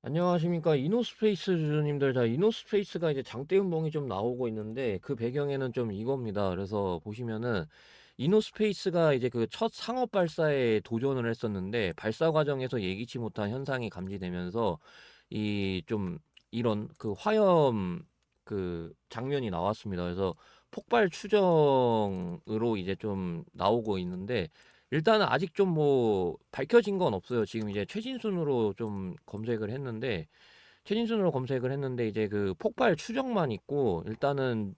안녕하십니까 이노스페이스 주주님들. 자, 이노스페이스가 이제 장대 음봉이 좀 나오고 있는데 그 배경에는 좀 이겁니다. 그래서 보시면은 이노스페이스가 이제 그 첫 상업 발사에 도전을 했었는데 발사 과정에서 예기치 못한 현상이 감지되면서 이 좀 이런 그 화염 그 장면이 나왔습니다. 그래서 폭발 추정으로 이제 좀 나오고 있는데 일단은 아직 좀 뭐 밝혀진 건 없어요. 지금 이제 최신순으로 좀 검색을 했는데 최신순으로 검색을 했는데 이제 그 폭발 추정만 있고 일단은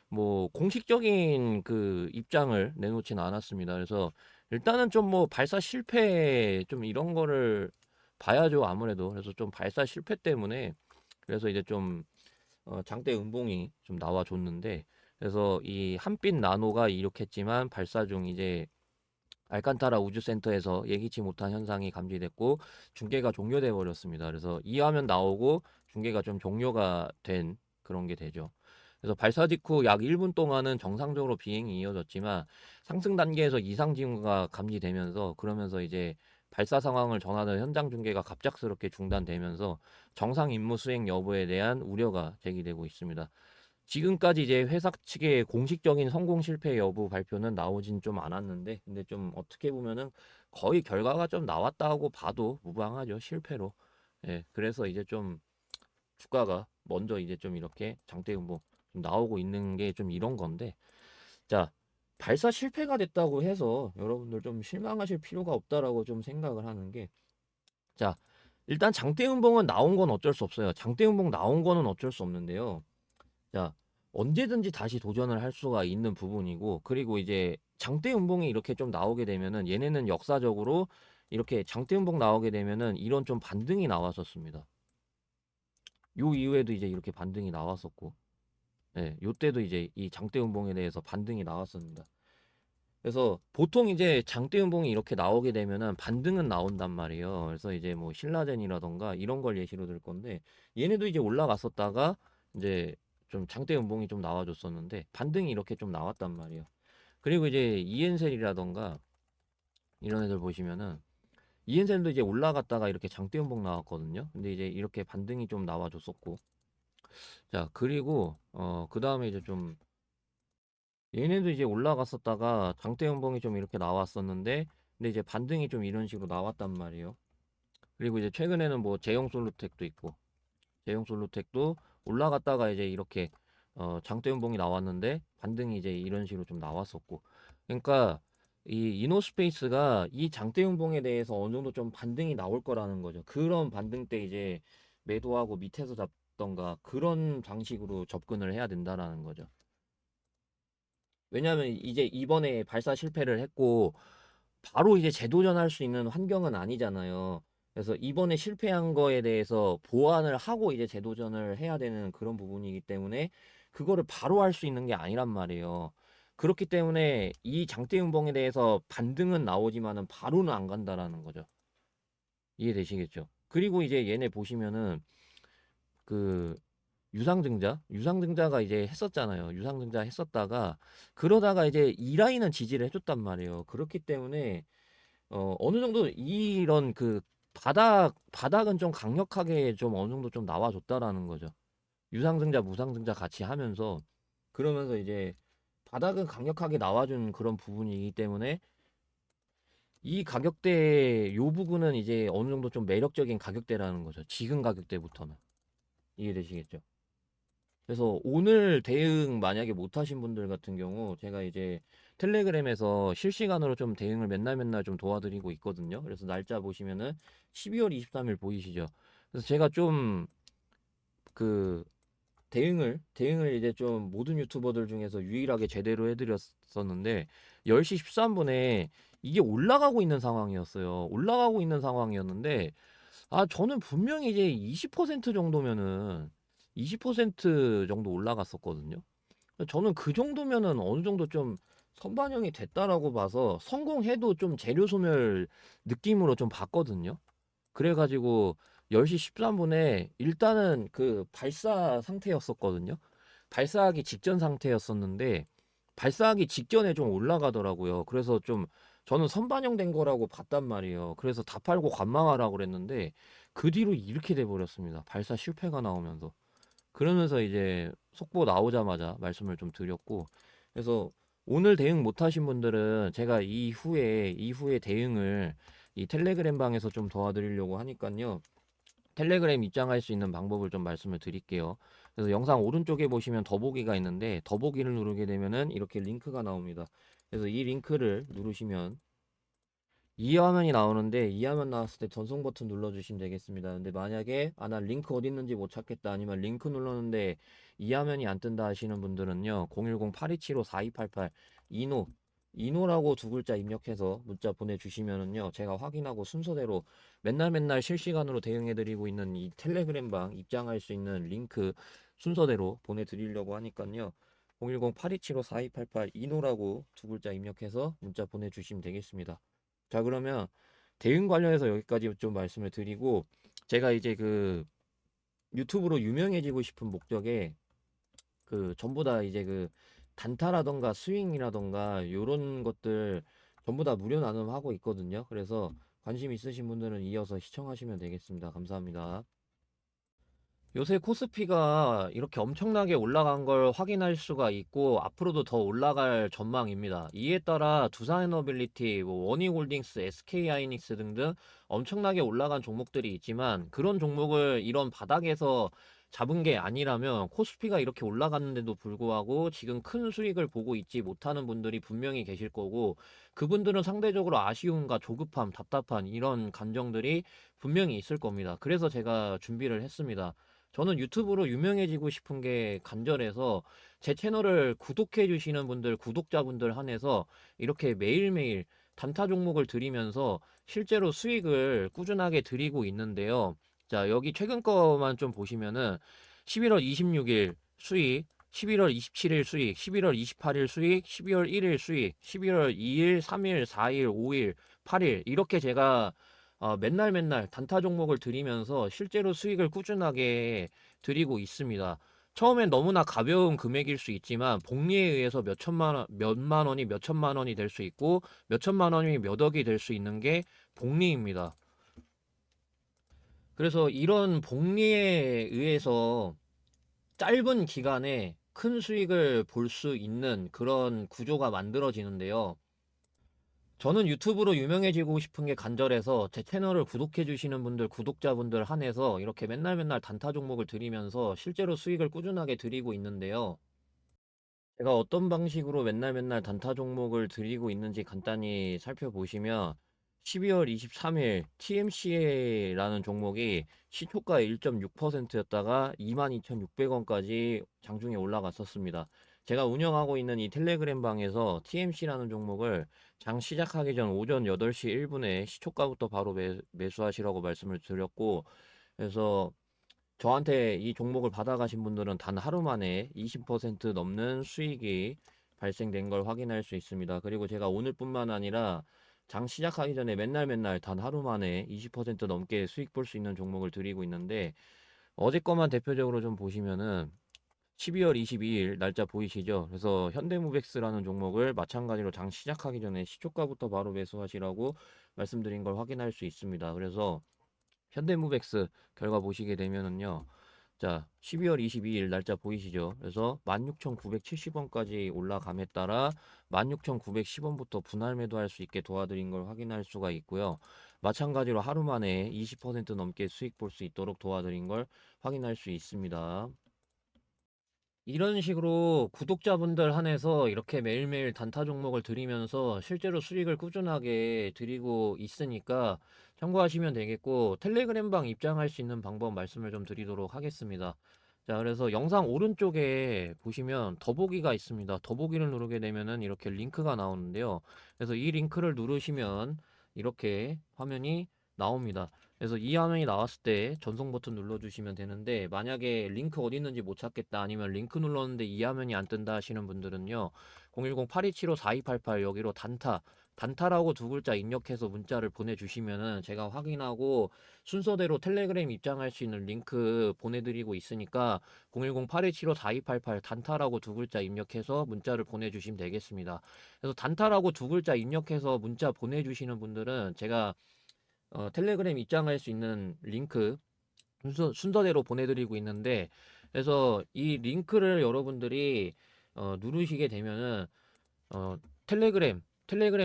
뭐 공식적인 그 입장을 내놓지는 않았습니다. 그래서 일단은 좀 뭐 발사 실패 좀 이런 거를 봐야죠, 아무래도. 그래서 좀 발사 실패 때문에 그래서 이제 좀 장대 음봉이 좀 나와줬는데 그래서 이 한빛 나노가 이륙했지만 발사 중 이제 알칸타라 우주센터에서 예기치 못한 현상이 감지됐고 중계가 종료돼 버렸습니다. 그래서 이 화면 나오고 중계가 좀 종료가 된 그런 게 되죠. 그래서 발사 직후 약 1분 동안은 정상적으로 비행이 이어졌지만 상승 단계에서 이상 징후가 감지되면서 그러면서 이제 발사 상황을 전하는 현장 중계가 갑작스럽게 중단되면서 정상 임무 수행 여부에 대한 우려가 제기되고 있습니다. 지금까지 이제 회사 측의 공식적인 성공 실패 여부 발표는 나오진 좀 않았는데, 근데 좀 어떻게 보면은 거의 결과가 좀 나왔다고 봐도 무방하죠, 실패로. 예, 그래서 이제 좀 주가가 먼저 이제 좀 이렇게 장대음봉 좀 나오고 있는 게 좀 이런 건데, 자, 발사 실패가 됐다고 해서 여러분들 좀 실망하실 필요가 없다라고 좀 생각을 하는 게, 자, 일단 장대음봉은 나온 건 어쩔 수 없어요. 장대음봉 나온 거는 어쩔 수 없는데요. 자, 언제든지 다시 도전을 할 수가 있는 부분이고, 그리고 이제 장대 음봉이 이렇게 좀 나오게 되면은 얘네는 역사적으로 이렇게 장대 음봉 나오게 되면은 이런 좀 반등이 나왔었습니다. 요 이후에도 이제 이렇게 반등이 나왔었고, 예, 요때도 이제 이 장대 음봉에 대해서 반등이 나왔습니다. 그래서 보통 이제 장대 음봉이 이렇게 나오게 되면은 반등은 나온단 말이에요. 그래서 이제 뭐 신라젠이라던가 이런 걸 예시로 들 건데 얘네도 이제 올라갔었다가 이제 좀 장대 음봉이 좀 나와줬었는데 반등이 이렇게 좀 나왔단 말이에요. 그리고 이제 이엔셀이라던가 이런 애들 보시면은 이엔셀도 이제 올라갔다가 이렇게 장대 음봉 나왔거든요. 근데 이제 이렇게 반등이 좀 나와줬었고, 자, 그리고 그 다음에 이제 좀 얘네도 이제 올라갔었다가 장대 음봉이 좀 이렇게 나왔었는데 근데 이제 반등이 좀 이런 식으로 나왔단 말이에요. 그리고 이제 최근에는 뭐 제형 솔루텍도 있고 제형 솔루텍도 올라갔다가 이제 이렇게 장대 음봉이 나왔는데 반등이 이제 이런 식으로 좀 나왔었고, 그러니까 이 이노스페이스가 이 장대 음봉에 대해서 어느 정도 좀 반등이 나올 거라는 거죠. 그런 반등 때 이제 매도하고 밑에서 잡던가 그런 방식으로 접근을 해야 된다라는 거죠. 왜냐하면 이제 이번에 발사 실패를 했고 바로 이제 재도전할 수 있는 환경은 아니잖아요. 그래서 이번에 실패한 거에 대해서 보완을 하고 이제 재도전을 해야 되는 그런 부분이기 때문에 그거를 바로 할 수 있는 게 아니란 말이에요. 그렇기 때문에 이 장대음봉에 대해서 반등은 나오지만은 바로는 안 간다라는 거죠. 이해되시겠죠? 그리고 이제 얘네 보시면은 그 유상증자가 이제 했었잖아요. 유상증자 했었다가 그러다가 이제 이 라인은 지지를 해줬단 말이에요. 그렇기 때문에 어느 정도 이런 그 바닥은 좀 강력하게 좀 어느 정도 좀 나와줬다라는 거죠. 유상증자, 무상증자 같이 하면서 그러면서 이제 바닥은 강력하게 나와준 그런 부분이기 때문에 이 가격대 요 부분은 이제 어느 정도 좀 매력적인 가격대라는 거죠. 지금 가격대부터는 이해되시겠죠? 그래서 오늘 대응 만약에 못 하신 분들 같은 경우 제가 이제 텔레그램에서 실시간으로 좀 대응을 맨날 좀 도와드리고 있거든요. 그래서 날짜 보시면은 12월 23일 보이시죠? 그래서 제가 좀 그 대응을 이제 좀 모든 유튜버들 중에서 유일하게 제대로 해드렸었는데 10시 13분에 이게 올라가고 있는 상황이었어요. 올라가고 있는 상황이었는데 저는 분명히 이제 20% 정도면은 20% 정도 올라갔었거든요. 저는 그 정도면은 어느 정도 좀 선반영이 됐다라고 봐서 성공해도 좀 재료 소멸 느낌으로 좀 봤거든요. 그래가지고 10시 13분에 일단은 그 발사 상태였었거든요. 발사하기 직전 상태였었는데 발사하기 직전에 좀 올라가더라고요. 그래서 좀 저는 선반영된 거라고 봤단 말이에요. 그래서 다 팔고 관망하라고 그랬는데 그 뒤로 이렇게 돼 버렸습니다. 발사 실패가 나오면서. 그러면서 이제 속보 나오자마자 말씀을 좀 드렸고, 그래서 오늘 대응 못 하신 분들은 제가 이후에 대응을 이 텔레그램 방에서 좀 도와드리려고 하니까요. 텔레그램 입장할 수 있는 방법을 좀 말씀을 드릴게요. 그래서 영상 오른쪽에 보시면 더보기가 있는데 더보기를 누르게 되면은 이렇게 링크가 나옵니다. 그래서 이 링크를 누르시면 이 화면이 나오는데, 이 화면 나왔을 때 전송 버튼 눌러주시면 되겠습니다. 근데 만약에 나 링크 어디 있는지 못 찾겠다, 아니면 링크 눌렀는데 이 화면이 안 뜬다 하시는 분들은요, 010-8275-4288 이노라고 두 글자 입력해서 문자 보내주시면은요, 제가 확인하고 순서대로 맨날 실시간으로 대응해드리고 있는 이 텔레그램 방 입장할 수 있는 링크 순서대로 보내드리려고 하니까요. 010-8275-4288 이노라고 두 글자 입력해서 문자 보내주시면 되겠습니다. 자, 그러면 대응 관련해서 여기까지 좀 말씀을 드리고, 제가 이제 그 유튜브로 유명해지고 싶은 목적에 그 전부 다 이제 그 단타라던가 스윙이라던가 요런 것들 전부 다 무료 나눔하고 있거든요. 그래서 관심 있으신 분들은 이어서 시청하시면 되겠습니다. 감사합니다. 요새 코스피가 이렇게 엄청나게 올라간 걸 확인할 수가 있고 앞으로도 더 올라갈 전망입니다. 이에 따라 두산에너빌리티, 원희홀딩스, SK하이닉스 등등 엄청나게 올라간 종목들이 있지만, 그런 종목을 이런 바닥에서 잡은 게 아니라면 코스피가 이렇게 올라갔는데도 불구하고 지금 큰 수익을 보고 있지 못하는 분들이 분명히 계실 거고, 그분들은 상대적으로 아쉬움과 조급함, 답답한 이런 감정들이 분명히 있을 겁니다. 그래서 제가 준비를 했습니다. 저는 유튜브로 유명해지고 싶은 게 간절해서 제 채널을 구독해 주시는 분들, 구독자분들 한해서 이렇게 매일매일 단타 종목을 드리면서 실제로 수익을 꾸준하게 드리고 있는데요. 자, 여기 최근 거만 좀 보시면은 11월 26일 수익, 11월 27일 수익, 11월 28일 수익, 12월 1일 수익, 11월 2일, 3일, 4일, 5일, 8일 이렇게 제가 맨날 단타 종목을 드리면서 실제로 수익을 꾸준하게 드리고 있습니다. 처음엔 너무나 가벼운 금액일 수 있지만 복리에 의해서 몇만 원이 몇천만 원이 될 수 있고 몇천만 원이 몇 억이 될 수 있는 게 복리입니다. 그래서 이런 복리에 의해서 짧은 기간에 큰 수익을 볼 수 있는 그런 구조가 만들어지는데요. 저는 유튜브로 유명해지고 싶은 게 간절해서 제 채널을 구독해 주시는 분들, 구독자분들 한해서 이렇게 맨날 단타 종목을 드리면서 실제로 수익을 꾸준하게 드리고 있는데요. 제가 어떤 방식으로 맨날 단타 종목을 드리고 있는지 간단히 살펴보시면, 12월 23일 TMC라는 종목이 시초가 1.6%였다가 22,600원까지 장중에 올라갔었습니다. 제가 운영하고 있는 이 텔레그램 방에서 TMC라는 종목을 장 시작하기 전 오전 8시 1분에 시초가부터 바로 매수하시라고 말씀을 드렸고, 그래서 저한테 이 종목을 받아가신 분들은 단 하루 만에 20% 넘는 수익이 발생된 걸 확인할 수 있습니다. 그리고 제가 오늘뿐만 아니라 장 시작하기 전에 맨날 단 하루 만에 20% 넘게 수익 볼 수 있는 종목을 드리고 있는데, 어제 거만 대표적으로 좀 보시면은 12월 22일 날짜 보이시죠? 그래서 현대무백스라는 종목을 마찬가지로 장 시작하기 전에 시초가부터 바로 매수하시라고 말씀드린 걸 확인할 수 있습니다. 그래서 현대무백스 결과 보시게 되면은요. 자, 12월 22일 날짜 보이시죠? 그래서 16,970원까지 올라감에 따라 16,910원부터 분할 매도할 수 있게 도와드린 걸 확인할 수가 있고요. 마찬가지로 하루 만에 20% 넘게 수익 볼 수 있도록 도와드린 걸 확인할 수 있습니다. 이런 식으로 구독자분들 한해서 이렇게 매일매일 단타 종목을 드리면서 실제로 수익을 꾸준하게 드리고 있으니까 참고하시면 되겠고, 텔레그램 방 입장할 수 있는 방법 말씀을 좀 드리도록 하겠습니다. 자, 그래서 영상 오른쪽에 보시면 더보기가 있습니다. 더보기를 누르게 되면은 이렇게 링크가 나오는데요. 그래서 이 링크를 누르시면 이렇게 화면이 나옵니다. 그래서 이 화면이 나왔을 때 전송 버튼 눌러주시면 되는데, 만약에 링크 어디 있는지 못 찾겠다, 아니면 링크 눌렀는데 이 화면이 안 뜬다 하시는 분들은요, 010-8275-4288 여기로 단타 단타라고 두 글자 입력해서 문자를 보내주시면은 제가 확인하고 순서대로 텔레그램 입장할 수 있는 링크 보내드리고 있으니까 010-8275-4288 단타라고 두 글자 입력해서 문자를 보내주시면 되겠습니다. 그래서 단타라고 두 글자 입력해서 문자 보내주시는 분들은 제가 텔레그램 입장할 수 있는 링크 순서대로 보내드리고 있는데, 그래서 이 링크를 여러분들이 누르시게 되면은 어, 텔레그램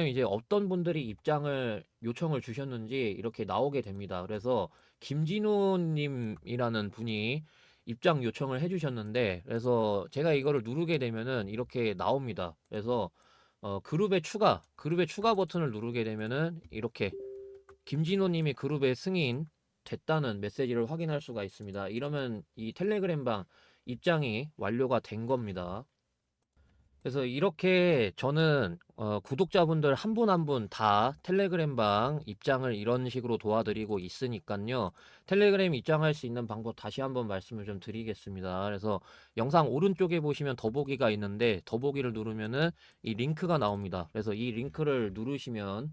이제 어떤 분들이 입장을 요청을 주셨는지 이렇게 나오게 됩니다. 그래서 김진호님이라는 분이 입장 요청을 해주셨는데, 그래서 제가 이거를 누르게 되면은 이렇게 나옵니다. 그래서 그룹의 추가 버튼을 누르게 되면은 이렇게 김진호님이 그룹에 승인 됐다는 메시지를 확인할 수가 있습니다. 이러면 이 텔레그램방 입장이 완료가 된 겁니다. 그래서 이렇게 저는 구독자분들 한 분 한 분 다 텔레그램방 입장을 이런 식으로 도와드리고 있으니까요. 텔레그램 입장할 수 있는 방법 다시 한번 말씀을 좀 드리겠습니다. 그래서 영상 오른쪽에 보시면 더보기가 있는데 더보기를 누르면은 이 링크가 나옵니다. 그래서 이 링크를 누르시면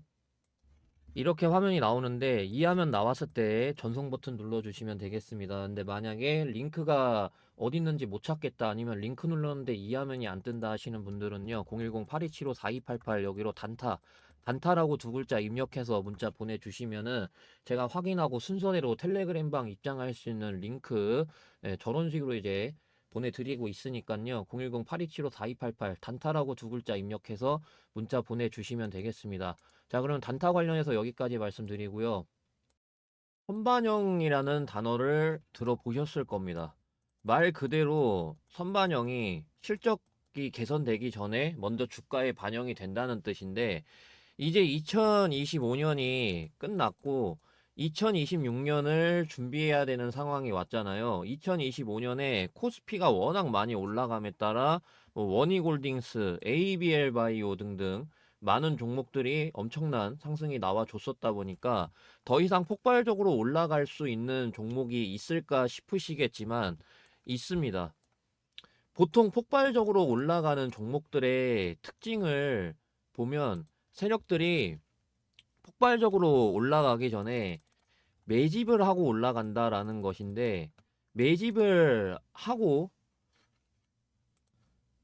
이렇게 화면이 나오는데, 이 화면 나왔을 때 전송 버튼 눌러주시면 되겠습니다. 근데 만약에 링크가 어디 있는지 못 찾겠다, 아니면 링크 눌렀는데 이 화면이 안 뜬다 하시는 분들은요, 010-8275-4288 여기로 단타라고 두 글자 입력해서 문자 보내주시면은 제가 확인하고 순서대로 텔레그램방 입장할 수 있는 링크, 저런 식으로 이제 보내드리고 있으니까요. 010-8275-4288 단타라고 두 글자 입력해서 문자 보내주시면 되겠습니다. 자, 그럼 단타 관련해서 여기까지 말씀드리고요. 선반영이라는 단어를 들어보셨을 겁니다. 말 그대로 선반영이 실적이 개선되기 전에 먼저 주가에 반영이 된다는 뜻인데, 이제 2025년이 끝났고 2026년을 준비해야 되는 상황이 왔잖아요. 2025년에 코스피가 워낙 많이 올라감에 따라 뭐 원희골딩스, ABL 바이오 등등 많은 종목들이 엄청난 상승이 나와줬었다 보니까 더 이상 폭발적으로 올라갈 수 있는 종목이 있을까 싶으시겠지만 있습니다. 보통 폭발적으로 올라가는 종목들의 특징을 보면 세력들이 폭발적으로 올라가기 전에 매집을 하고 올라간다라는 것인데, 매집을 하고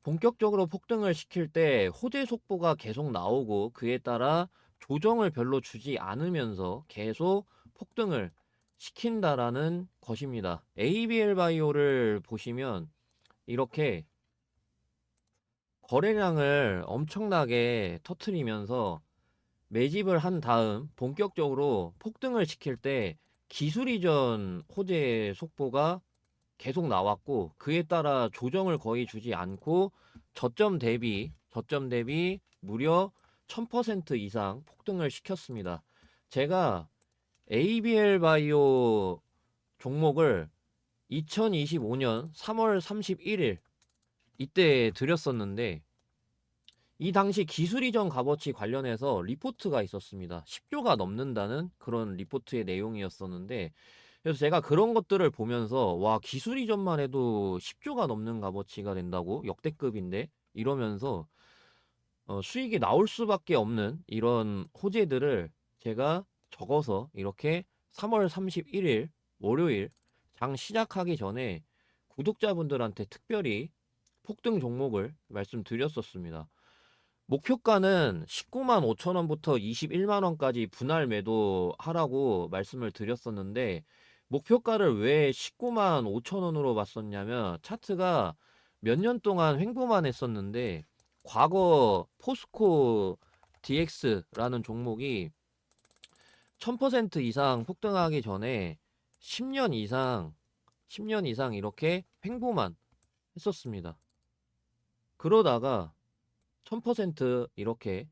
본격적으로 폭등을 시킬 때 호재 속보가 계속 나오고 그에 따라 조정을 별로 주지 않으면서 계속 폭등을 시킨다라는 것입니다. ABL 바이오를 보시면 이렇게 거래량을 엄청나게 터트리면서 매집을 한 다음 본격적으로 폭등을 시킬 때 기술 이전 호재 속보가 계속 나왔고, 그에 따라 조정을 거의 주지 않고 저점 대비 무려 1000% 이상 폭등을 시켰습니다. 제가 ABL 바이오 종목을 2025년 3월 31일 이때 드렸었는데, 이 당시 기술 이전 값어치 관련해서 리포트가 있었습니다. 10조가 넘는다는 그런 리포트의 내용이었었는데, 그래서 제가 그런 것들을 보면서 와, 기술 이전만 해도 10조가 넘는 값어치가 된다고? 역대급인데? 이러면서 수익이 나올 수밖에 없는 이런 호재들을 제가 적어서 이렇게 3월 31일 월요일 장 시작하기 전에 구독자분들한테 특별히 폭등 종목을 말씀드렸었습니다. 목표가는 19만 5천 원부터 21만 원까지 분할 매도하라고 말씀을 드렸었는데, 목표가를 왜 19만 5천 원으로 봤었냐면 차트가 몇 년 동안 횡보만 했었는데, 과거 포스코 DX라는 종목이 1000% 이상 폭등하기 전에 10년 이상 이렇게 횡보만 했었습니다. 그러다가 1000% 이렇게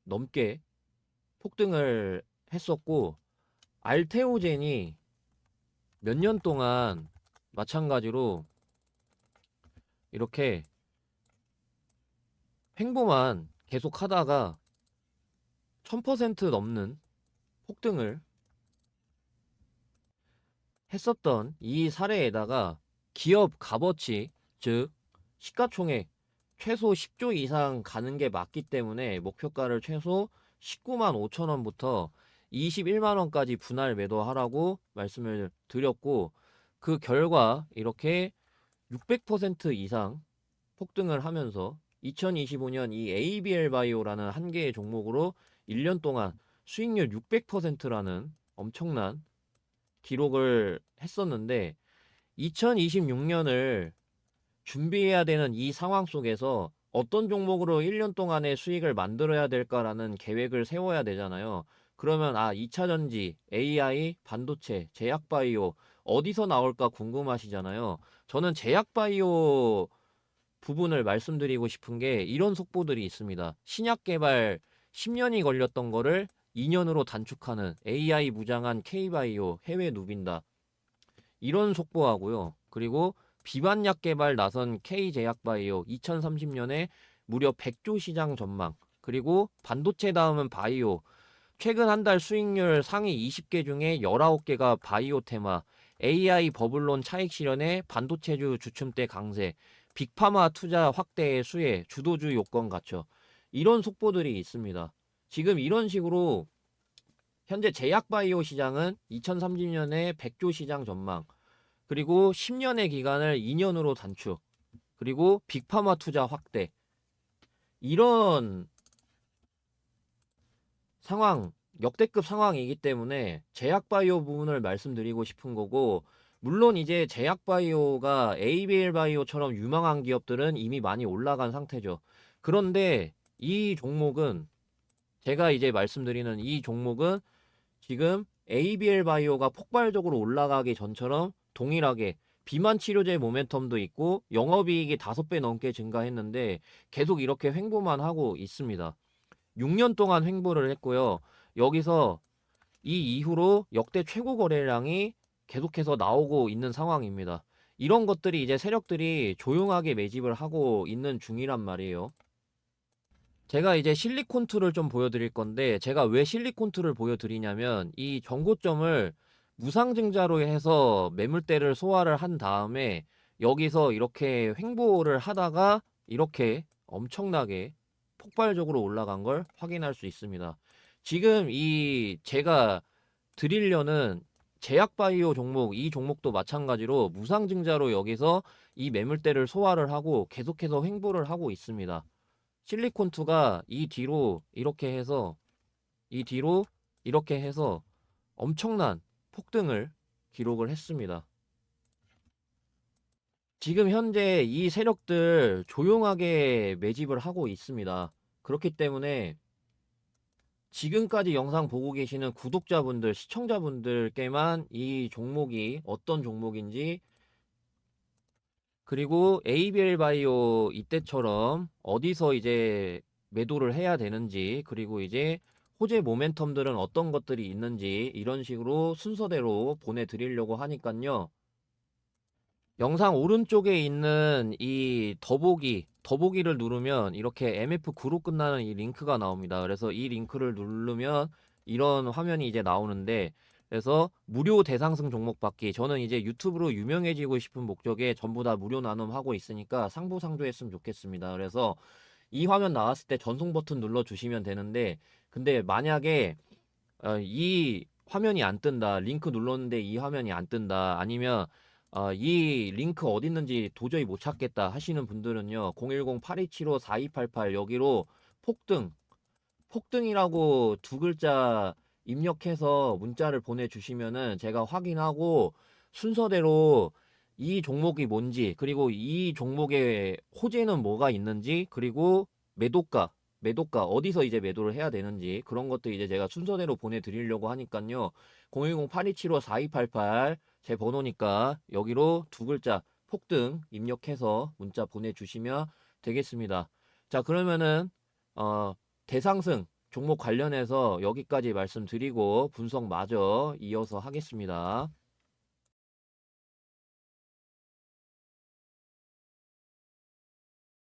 넘게 폭등을 했었고, 알테오젠이 몇 년 동안 마찬가지로 이렇게 횡보만 계속 하다가 1000% 넘는 폭등을 했었던 이 사례에다가 기업 값어치, 즉 시가총액 최소 10조 이상 가는 게 맞기 때문에 목표가를 최소 19만 5천 원부터 21만 원까지 분할 매도하라고 말씀을 드렸고, 그 결과 이렇게 600% 이상 폭등을 하면서 2025년 이 ABL 바이오라는 한 개의 종목으로 1년 동안 수익률 600%라는 엄청난 기록을 했었는데, 2026년을 준비해야 되는 이 상황 속에서 어떤 종목으로 1년 동안의 수익을 만들어야 될까라는 계획을 세워야 되잖아요. 그러면 2차 전지, AI, 반도체, 제약바이오 어디서 나올까 궁금하시잖아요. 저는 제약바이오 부분을 말씀드리고 싶은 게 이런 속보들이 있습니다. 신약 개발 10년이 걸렸던 거를 2년으로 단축하는 AI 무장한 K바이오 해외 누빈다. 이런 속보하고요. 그리고 비반약 개발 나선 K제약바이오 2030년에 무려 100조 시장 전망. 그리고 반도체 다음은 바이오. 최근 한 달 수익률 상위 20개 중에 19개가 바이오 테마. AI 버블론 차익 실현에 반도체주 주춤대 강세. 빅파마 투자 확대의 수혜. 주도주 요건 갖춰. 이런 속보들이 있습니다. 지금 이런 식으로 현재 제약바이오 시장은 2030년에 100조 시장 전망. 그리고 10년의 기간을 2년으로 단축. 그리고 빅파마 투자 확대. 이런 상황, 역대급 상황이기 때문에 제약바이오 부분을 말씀드리고 싶은 거고, 물론 이제 제약바이오가 ABL 바이오처럼 유망한 기업들은 이미 많이 올라간 상태죠. 그런데 이 종목은, 제가 이제 말씀드리는 이 종목은 지금 ABL 바이오가 폭발적으로 올라가기 전처럼 동일하게 비만 치료제 모멘텀도 있고 영업이익이 5배 넘게 증가했는데 계속 이렇게 횡보만 하고 있습니다. 6년 동안 횡보를 했고요. 여기서 이 이후로 역대 최고 거래량이 계속해서 나오고 있는 상황입니다. 이런 것들이 이제 세력들이 조용하게 매집을 하고 있는 중이란 말이에요. 제가 이제 실리콘2를 좀 보여드릴 건데, 제가 왜 실리콘2를 보여드리냐면 이 정고점을 무상증자로 해서 매물대를 소화를 한 다음에 여기서 이렇게 횡보를 하다가 이렇게 엄청나게 폭발적으로 올라간 걸 확인할 수 있습니다. 지금 이 제가 드리려는 제약바이오 종목, 이 종목도 마찬가지로 무상증자로 여기서 이 매물대를 소화를 하고 계속해서 횡보를 하고 있습니다. 실리콘2가 이 뒤로 이렇게 해서 이 뒤로 이렇게 해서 엄청난 폭등을 기록을 했습니다. 지금 현재 이 세력들 조용하게 매집을 하고 있습니다. 그렇기 때문에 지금까지 영상 보고 계시는 구독자분들, 시청자분들께만 이 종목이 어떤 종목인지, 그리고 ABL 바이오 이때처럼 어디서 이제 매도를 해야 되는지, 그리고 이제 호재 모멘텀들은 어떤 것들이 있는지 이런 식으로 순서대로 보내드리려고 하니깐요. 영상 오른쪽에 있는 이 더보기를 누르면 이렇게 MF9로 끝나는 이 링크가 나옵니다. 그래서 이 링크를 누르면 이런 화면이 이제 나오는데, 그래서 무료 대상승 종목 받기, 저는 이제 유튜브로 유명해지고 싶은 목적에 전부 다 무료 나눔하고 있으니까 상부상조했으면 좋겠습니다. 그래서 이 화면 나왔을 때 전송 버튼 눌러 주시면 되는데, 근데 만약에 이 화면이 안 뜬다, 링크 눌렀는데 이 화면이 안 뜬다, 아니면 이 링크 어디 있는지 도저히 못 찾겠다 하시는 분들은요, 010-8275-4288 여기로 폭등이라고 두 글자 입력해서 문자를 보내주시면은 제가 확인하고 순서대로 이 종목이 뭔지, 그리고 이 종목의 호재는 뭐가 있는지, 그리고 매도가 어디서 이제 매도를 해야 되는지, 그런 것들 이제 제가 순서대로 보내드리려고 하니깐요. 010-8275-4288 제 번호니까 여기로 두 글자 폭등 입력해서 문자 보내주시면 되겠습니다. 자, 그러면은 대상승 종목 관련해서 여기까지 말씀드리고 분석 마저 이어서 하겠습니다.